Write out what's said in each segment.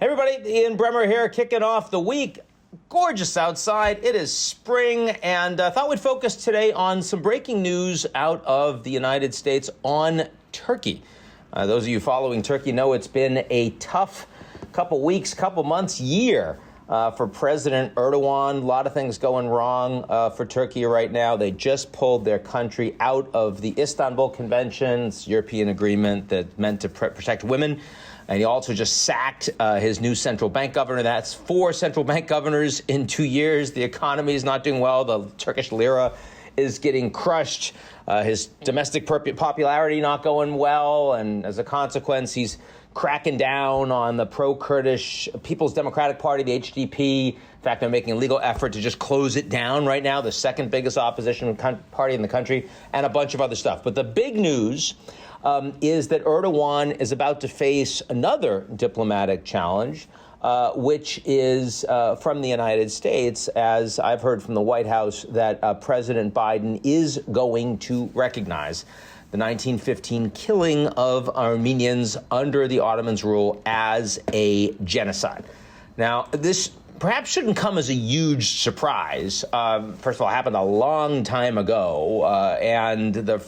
Hey everybody, Ian Bremmer here, kicking off the week. Gorgeous outside. It is spring, and I thought we'd focus today on some breaking news out of the United States on Turkey. Those of you following Turkey know it's been a tough couple weeks, couple months, year for President Erdogan. A lot of things going wrong for Turkey right now. They just pulled their country out of the Istanbul Conventions, European agreement that meant to protect women. And he also just sacked his new central bank governor. That's 4 central bank governors in 2 years. The economy is not doing well. The Turkish lira is getting crushed. His domestic popularity not going well. And as a consequence, he's cracking down on the pro-Kurdish People's Democratic Party, the HDP. In fact, they're making a legal effort to just close it down right now, the second biggest opposition party in the country, and a bunch of other stuff. But the big news is that Erdogan is about to face another diplomatic challenge, which is from the United States, as I've heard from the White House, that President Biden is going to recognize the 1915 killing of Armenians under the Ottomans' rule as a genocide. Now, this perhaps shouldn't come as a huge surprise. First of all, it happened a long time ago, and the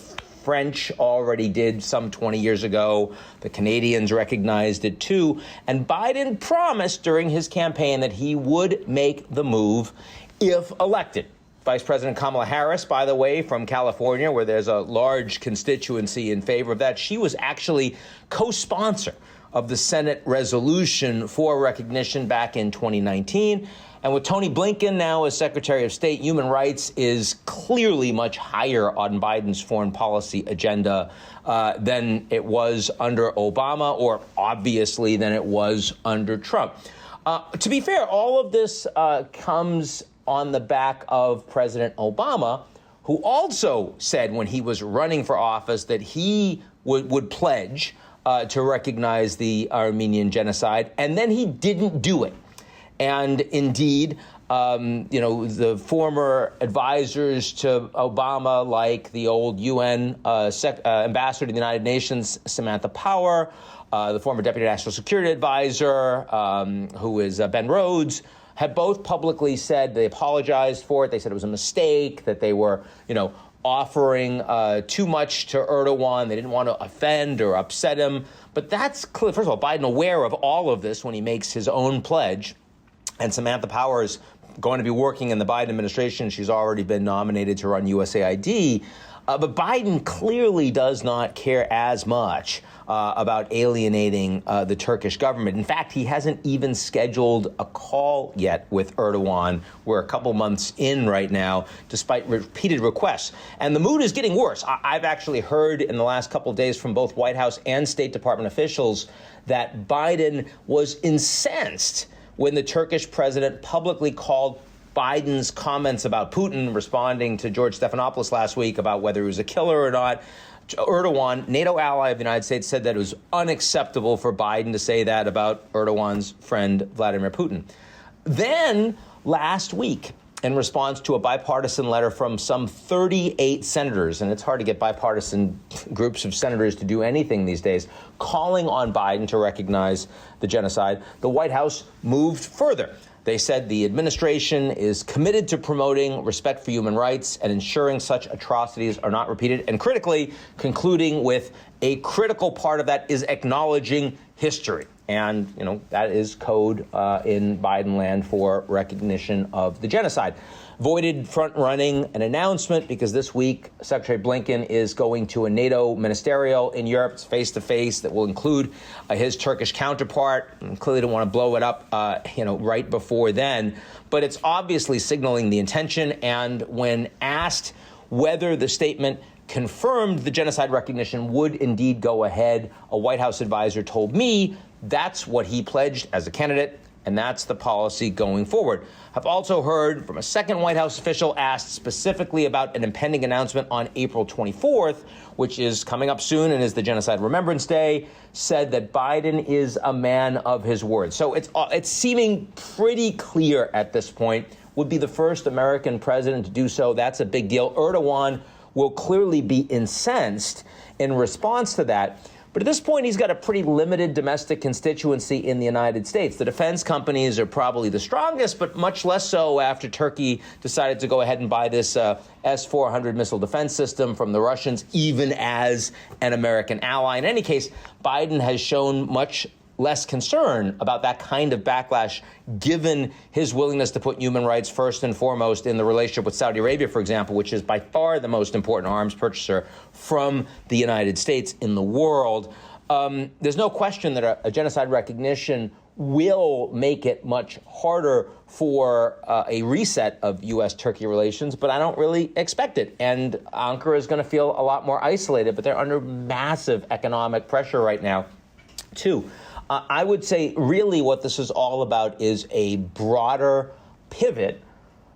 French already did some 20 years ago. The Canadians recognized it too. And Biden promised during his campaign that he would make the move if elected. Vice President Kamala Harris, by the way, from California, where there's a large constituency in favor of that, she was actually co-sponsor of the Senate resolution for recognition back in 2019. And with Tony Blinken now as Secretary of State, human rights is clearly much higher on Biden's foreign policy agenda than it was under Obama, or obviously than it was under Trump. To be fair, all of this comes on the back of President Obama, who also said when he was running for office that he would pledge to recognize the Armenian Genocide, and then he didn't do it. And indeed, the former advisors to Obama, like the old UN ambassador to the United Nations, Samantha Power, the former deputy national security advisor, who is Ben Rhodes, have both publicly said they apologized for it. They said it was a mistake, that they were, offering too much to Erdogan. They didn't want to offend or upset him. But that's clear. First of all, Biden aware of all of this when he makes his own pledge. And Samantha Power is going to be working in the Biden administration. She's already been nominated to run USAID. But Biden clearly does not care as much about alienating the Turkish government. In fact, he hasn't even scheduled a call yet with Erdogan. We're a couple months in right now, despite repeated requests. And the mood is getting worse. I've actually heard in the last couple of days from both White House and State Department officials that Biden was incensed when the Turkish president publicly called Biden's comments about Putin, responding to George Stephanopoulos last week about whether he was a killer or not. Erdogan, NATO ally of the United States, said that it was unacceptable for Biden to say that about Erdogan's friend, Vladimir Putin. Then last week, in response to a bipartisan letter from some 38 senators, and it's hard to get bipartisan groups of senators to do anything these days, calling on Biden to recognize the genocide, the White House moved further. They said the administration is committed to promoting respect for human rights and ensuring such atrocities are not repeated, and critically concluding with a critical part of that is acknowledging history. And, that is code in Biden land for recognition of the genocide. Voided front-running an announcement because this week Secretary Blinken is going to a NATO ministerial in Europe. It's face-to-face that will include his Turkish counterpart. And clearly don't want to blow it up, right before then. But it's obviously signaling the intention. And when asked whether the statement confirmed the genocide recognition would indeed go ahead, a White House advisor told me that's what he pledged as a candidate, and that's the policy going forward. I've also heard from a second White House official asked specifically about an impending announcement on April 24th, which is coming up soon and is the Genocide Remembrance Day, said that Biden is a man of his word. So it's seeming pretty clear at this point, would be the first American president to do so. That's a big deal. Erdogan will clearly be incensed in response to that. But at this point, he's got a pretty limited domestic constituency in the United States. The defense companies are probably the strongest, but much less so after Turkey decided to go ahead and buy this S-400 missile defense system from the Russians, even as an American ally. In any case, Biden has shown much less concern about that kind of backlash, given his willingness to put human rights first and foremost in the relationship with Saudi Arabia, for example, which is by far the most important arms purchaser from the United States in the world. There's no question that a genocide recognition will make it much harder for a reset of U.S.-Turkey relations, but I don't really expect it. And Ankara is going to feel a lot more isolated, but they're under massive economic pressure right now, too. I would say really what this is all about is a broader pivot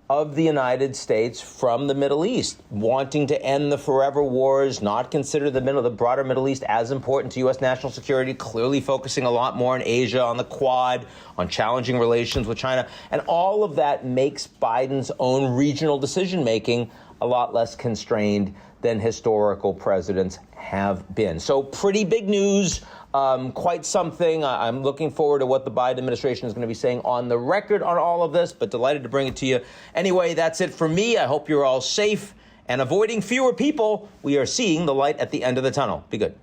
of the United States from the Middle East, wanting to end the forever wars, not consider the broader Middle East as important to U.S. national security, clearly focusing a lot more on Asia, on the Quad, on challenging relations with China. And all of that makes Biden's own regional decision-making a lot less constrained than historical presidents have been. So pretty big news. Quite something. I'm looking forward to what the Biden administration is going to be saying on the record on all of this, but delighted to bring it to you. Anyway, that's it for me. I hope you're all safe and avoiding fewer people. We are seeing the light at the end of the tunnel. Be good.